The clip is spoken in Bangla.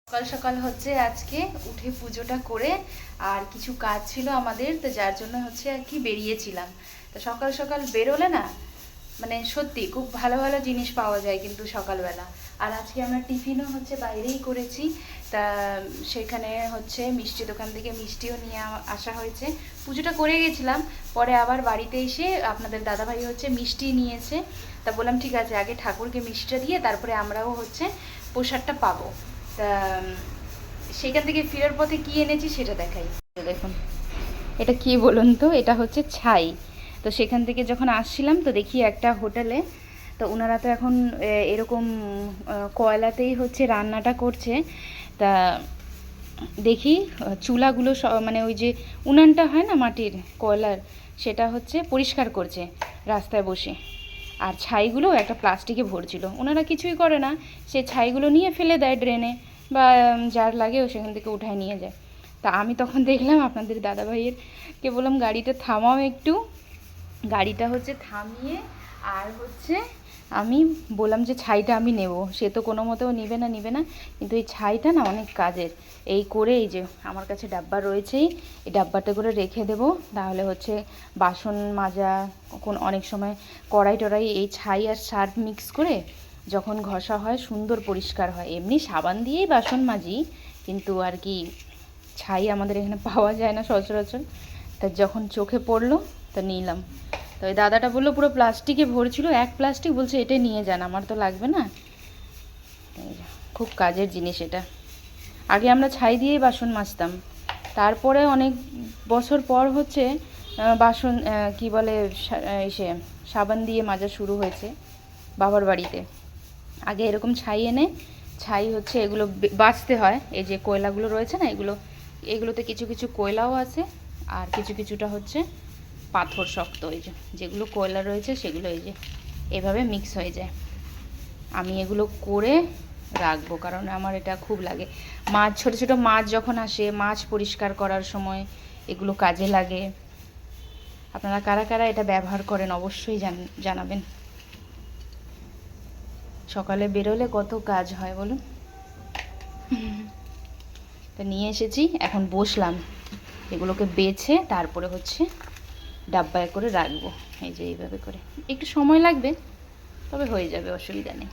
সকাল সকাল হচ্ছে আজকে উঠে পুজোটা করে আর কিছু কাজ ছিল আমাদের, তো যার জন্য হচ্ছে আর কি বেরিয়েছিলাম। তো সকাল সকাল বেরোলে না মানে সত্যি খুব ভালো ভালো জিনিস পাওয়া যায় কিন্তু সকালবেলা। আর আজকে আমরা টিফিনও হচ্ছে বাইরেই করেছি। তা সেখানে হচ্ছে মিষ্টি দোকান থেকে মিষ্টিও নিয়ে আসা হয়েছে। পুজোটা করে গেছিলাম, পরে আবার বাড়িতে এসে আপনাদের দাদাভাই হচ্ছে মিষ্টি নিয়েছে। তা বললাম ঠিক আছে, আগে ঠাকুরকে মিষ্টিটা দিয়ে তারপরে আমরাও হচ্ছে প্রসাদটা পাবো। তা সেখান থেকে ফেরার পথে কি এনেছি সেটা দেখাই। দেখুন এটা কি বলুন তো, এটা হচ্ছে ছাই। তো সেখান থেকে যখন আসছিলাম তো দেখি একটা হোটেলে, তো ওনারা তো এখন এরকম কয়লাতেই হচ্ছে রান্নাটা করছে। তা দেখি চুলাগুলো মানে ওই যে উনানটা হয় না মাটির কয়লার, সেটা হচ্ছে পরিষ্কার করছে রাস্তায় বসে। আর ছাইগুলো একটা প্লাস্টিকে ভরছিল, ওনারা কিছুই করে না, সে ছাইগুলো নিয়ে ফেলে দেয় ড্রেনে বা যার লাগে ও সেখান থেকে উঠায় নিয়ে যায়। তা আমি তখন দেখলাম আপনাদের দাদাভাইয়ের কে বললাম গাড়িটা থামাও একটু। গাড়িটা হচ্ছে থামিয়ে আর হচ্ছে আমি বললাম যে ছাইটা আমি নেব। সে তো কোনো মতেও নিবে না, কিন্তু এই ছাইটা না অনেক কাজের। এই করে এই যে আমার কাছে ডাব্বা রয়েছেই, এই ডাব্বাতে করে রেখে দেব। তাহলে হচ্ছে বাসন মাজা, অনেক সময় কড়াই টড়াই এই ছাই আর সার্ফ মিক্স করে যখন ঘষা হয় সুন্দর পরিষ্কার হয়। এমনি সাবান দিয়েই বাসন মাজি, কিন্তু আর কি ছাই আমাদের এখানে পাওয়া যায় না সচরাচর। তা যখন চোখে পড়লো তা নিলাম। তো ওই দাদাটা বললো পুরো প্লাস্টিকে ভরছিল, এক প্লাস্টিক, বলছে এটাই নিয়ে যান, আমার তো লাগবে না। খুব কাজের জিনিস এটা। আগে আমরা ছাই দিয়েই বাসন মাজতাম, তারপরে অনেক বছর পর হচ্ছে বাসন কি বলে এসে সাবান দিয়ে মাজা শুরু হয়েছে বাবার বাড়িতে। আগে এরকম ছাই এনে ছাই হচ্ছে এগুলো বাছতে হয়। এই যে কয়লাগুলো রয়েছে না, এগুলোতে কিছু কিছু কয়লাও আছে আর কিছু কিছুটা হচ্ছে পাথর শক্ত। এই যে যেগুলো কয়লা রয়েছে সেগুলো এই যে এভাবে মিক্স হয়ে যায়। আমি এগুলো করে রাখবো কারণ আমার এটা খুব লাগে। মাছ, ছোটো ছোটো মাছ যখন আসে, মাছ পরিষ্কার করার সময় এগুলো কাজে লাগে। আপনারা কারা কারা এটা ব্যবহার করেন অবশ্যই জানাবেন। সকালে বেরোলে কত কাজ হয় বলুন। তা নিয়ে এসেছি, এখন বসলাম এগুলোকে বেছে তারপরে হচ্ছে ডাব্বায় করে রাখবো। এই যে এইভাবে করে একটু সময় লাগবে, তবে হয়ে যাবে, অসুবিধা নেই।